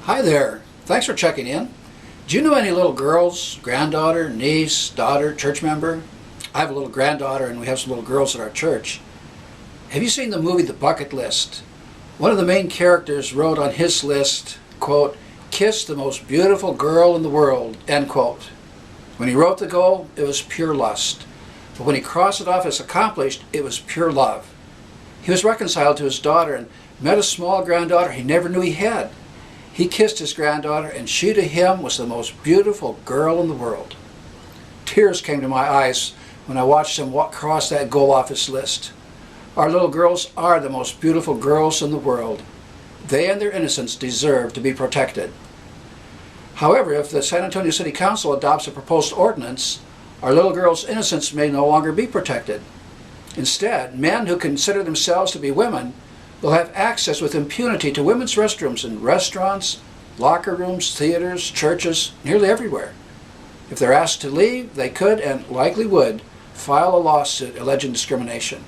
Hi there. Thanks for checking in. Do you know any little girls, granddaughter, niece, daughter, church member? I have a little granddaughter and we have some little girls at our church. Have you seen the movie The Bucket List? One of the main characters wrote on his list, quote, "Kiss the most beautiful girl in the world," end quote. When he wrote the goal, it was pure lust. But when he crossed it off as accomplished, it was pure love. He was reconciled to his daughter and met a small granddaughter he never knew he had. He kissed his granddaughter, and she to him was the most beautiful girl in the world. Tears came to my eyes when I watched him cross that goal off his list. Our little girls are the most beautiful girls in the world. They and their innocence deserve to be protected. However, if the San Antonio City Council adopts a proposed ordinance, our little girls' innocence may no longer be protected. Instead, men who consider themselves to be women will have access with impunity to women's restrooms in restaurants, locker rooms, theaters, churches, nearly everywhere. If they're asked to leave, they could, and likely would, file a lawsuit alleging discrimination.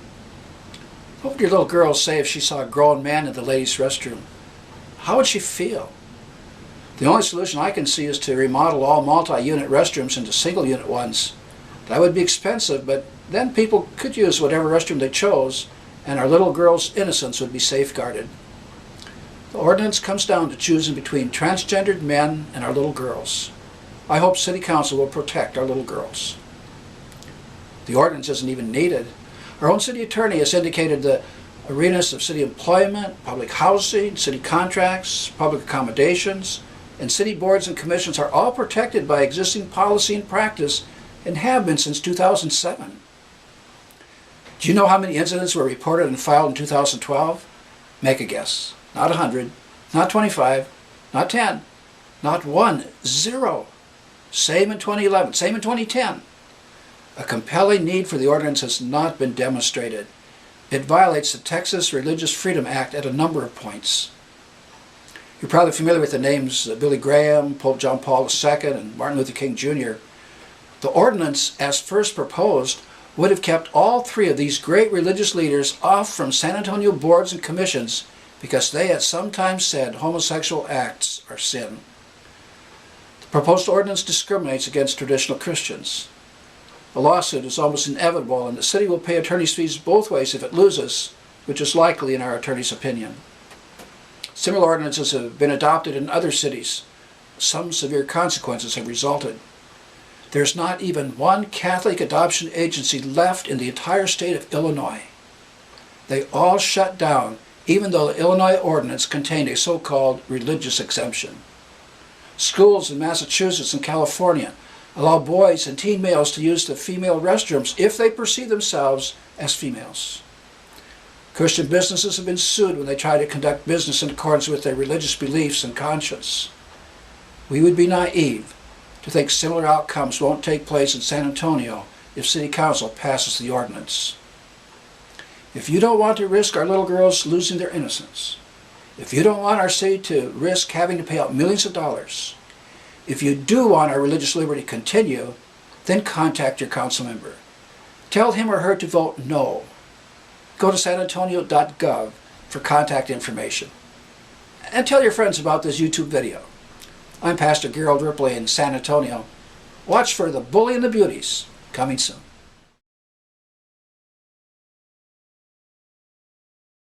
What would your little girl say if she saw a grown man in the ladies' restroom? How would she feel? The only solution I can see is to remodel all multi-unit restrooms into single-unit ones. That would be expensive, but then people could use whatever restroom they chose, and our little girl's innocence would be safeguarded. The ordinance comes down to choosing between transgendered men and our little girls. I hope City Council will protect our little girls. The ordinance isn't even needed. Our own city attorney has indicated the arenas of city employment, public housing, city contracts, public accommodations, and city boards and commissions are all protected by existing policy and practice and have been since 2007. Do you know how many incidents were reported and filed in 2012? Make a guess. Not 100, not 25, not 10, not 1, 0. Same in 2011, same in 2010. A compelling need for the ordinance has not been demonstrated. It violates the Texas Religious Freedom Act at a number of points. You're probably familiar with the names Billy Graham, Pope John Paul II, and Martin Luther King Jr. The ordinance, as first proposed, would have kept all three of these great religious leaders off from San Antonio boards and commissions because they had sometimes said homosexual acts are sin. The proposed ordinance discriminates against traditional Christians. A lawsuit is almost inevitable, and the city will pay attorney's fees both ways if it loses, which is likely in our attorney's opinion. Similar ordinances have been adopted in other cities. Some severe consequences have resulted. There's not even one Catholic adoption agency left in the entire state of Illinois. They all shut down, even though the Illinois ordinance contained a so-called religious exemption. Schools in Massachusetts and California allow boys and teen males to use the female restrooms if they perceive themselves as females. Christian businesses have been sued when they try to conduct business in accordance with their religious beliefs and conscience. We would be naive to think similar outcomes won't take place in San Antonio if City Council passes the ordinance. If you don't want to risk our little girls losing their innocence, if you don't want our city to risk having to pay out millions of dollars, if you do want our religious liberty to continue, then contact your council member. Tell him or her to vote no. Go to sanantonio.gov for contact information. And tell your friends about this YouTube video. I'm Pastor Gerald Ripley in San Antonio. Watch for The Bully and the Beauties, coming soon.